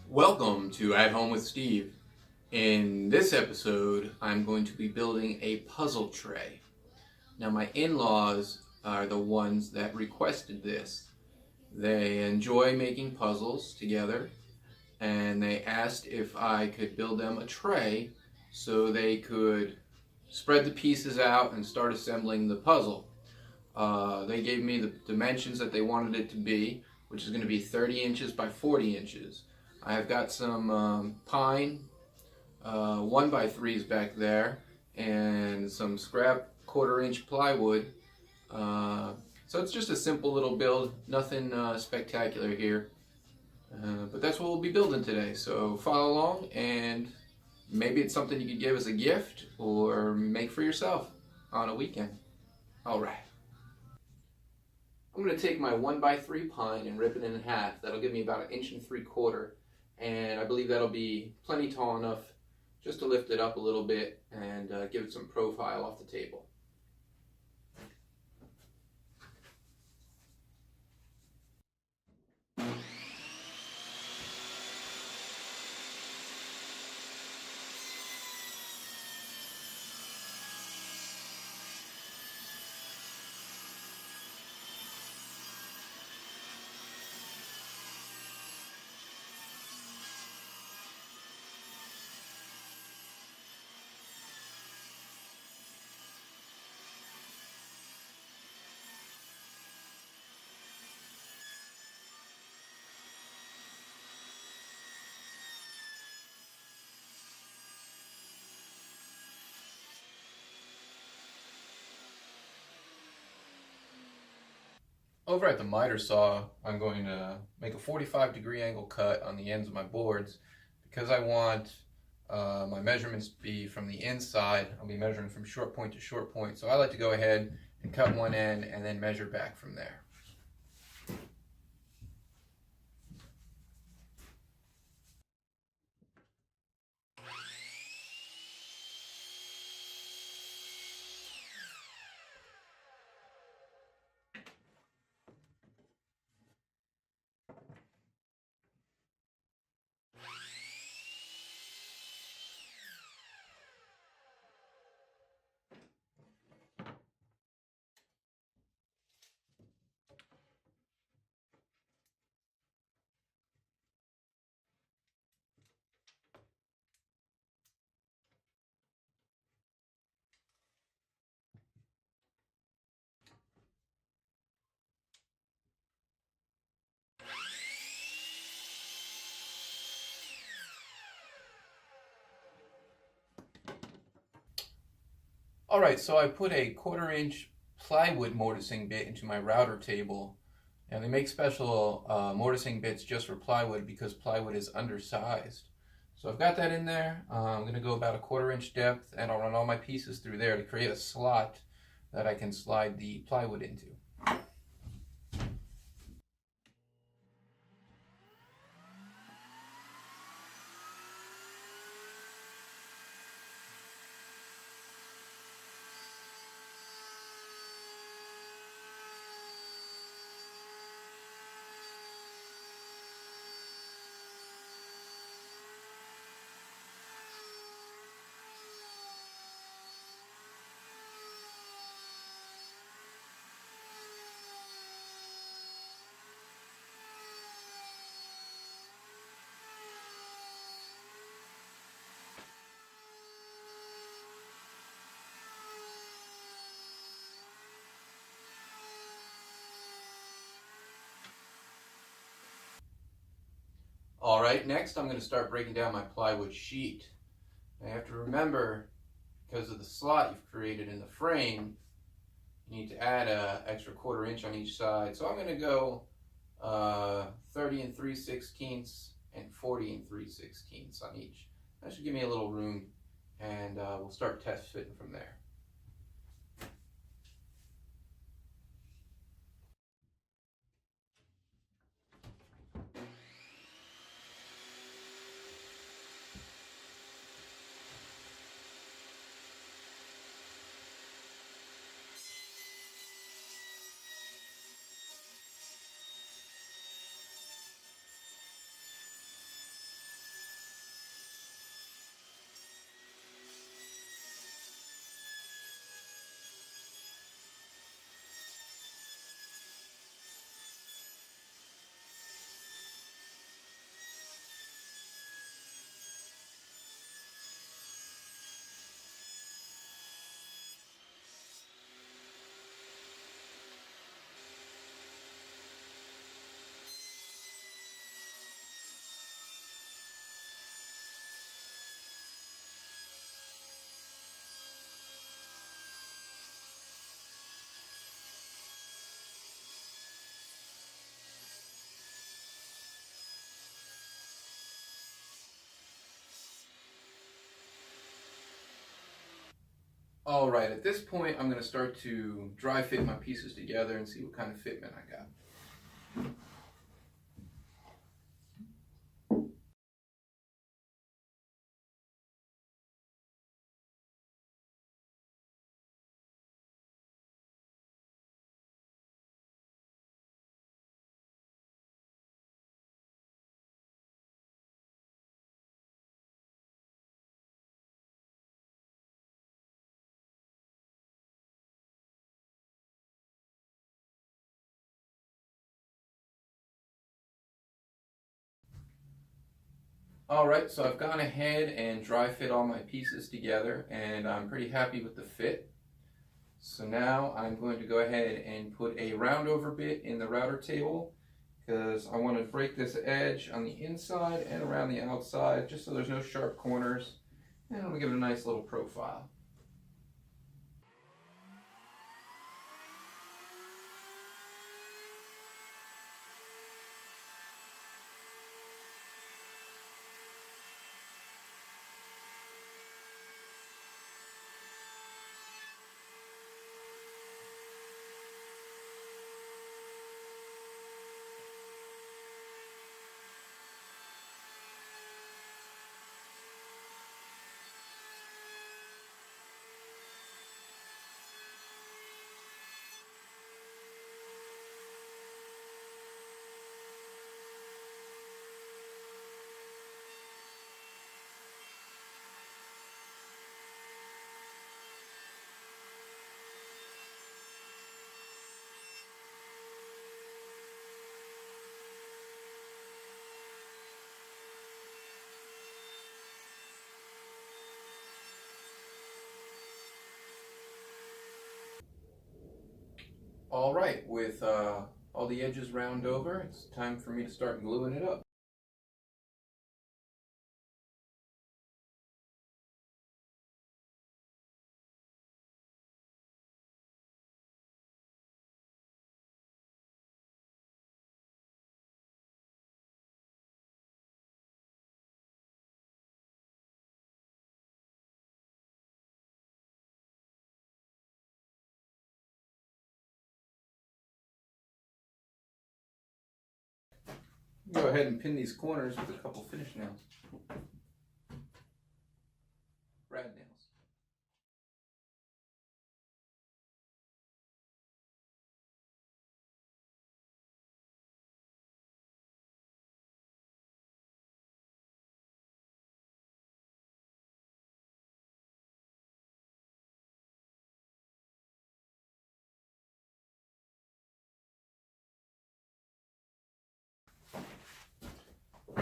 Welcome to At Home with Steve. In this episode, I'm going to be building a puzzle tray. Now, my in-laws are the ones that requested this. They enjoy making puzzles together, and they asked if I could build them a tray so they could spread the pieces out and start assembling the puzzle. They gave me the dimensions that they wanted it to be, which is going to be 30 inches by 40 inches. I have got some pine 1x3s back there and some scrap 1/4 inch plywood. So it's just a simple little build, nothing spectacular here. But that's what we'll be building today. So follow along, and maybe it's something you could give as a gift or make for yourself on a weekend. All right. I'm going to take my 1x3 pine and rip it in half. That'll give me about 1.75 inches, and I believe that'll be plenty tall enough just to lift it up a little bit and give it some profile off the table. Over at the miter saw, I'm going to make a 45-degree angle cut on the ends of my boards because I want my measurements to be from the inside. I'll be measuring from short point to short point, so I like to go ahead and cut one end and then measure back from there. Alright, so I put a 1/4 inch plywood mortising bit into my router table. Now they make special mortising bits just for plywood because plywood is undersized. So I've got that in there. I'm going to go about a 1/4 inch depth, and I'll run all my pieces through there to create a slot that I can slide the plywood into. Alright, next I'm going to start breaking down my plywood sheet. Now you have to remember, because of the slot you've created in the frame, you need to add an extra 1/4 inch on each side. So I'm going to go 30 3/16 and 40 3/16 on each. That should give me a little room, and we'll start test fitting from there. Alright, at this point I'm going to start to dry fit my pieces together and see what kind of fitment I got. Alright, so I've gone ahead and dry fit all my pieces together and I'm pretty happy with the fit. So now I'm going to go ahead and put a round over bit in the router table because I want to break this edge on the inside and around the outside just so there's no sharp corners, and I'm going to give it a nice little profile. Alright, with all the edges round over, it's time for me to start gluing it up. Go ahead and pin these corners with a couple finish nails. Brad nails.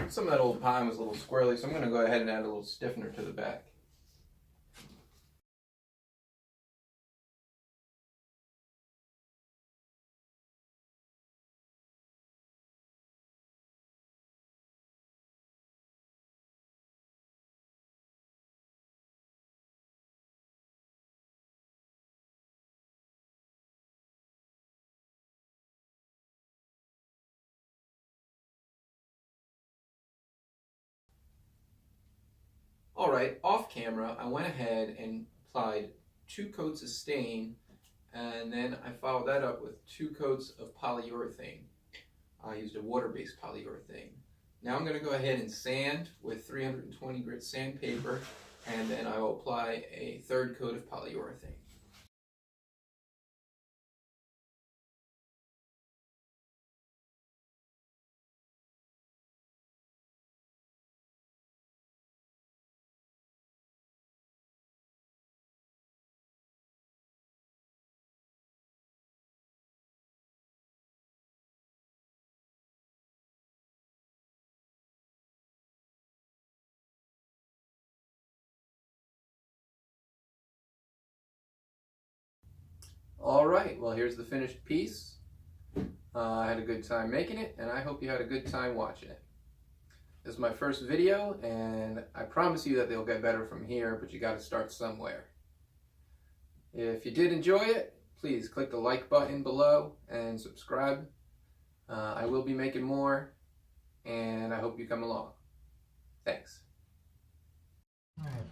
Some of that old pine was a little squirrely, so I'm going to go ahead and add a little stiffener to the back. Alright, off camera, I went ahead and applied 2 coats of stain, and then I followed that up with 2 coats of polyurethane. I used a water-based polyurethane. Now I'm going to go ahead and sand with 320 grit sandpaper, and then I will apply a 3rd coat of polyurethane. Alright, well here's the finished piece. I had a good time making it, and I hope you had a good time watching it. This is my first video, and I promise you that they'll get better from here, but you got to start somewhere. If you did enjoy it, please click the like button below and subscribe. I will be making more, and I hope you come along. Thanks. All right.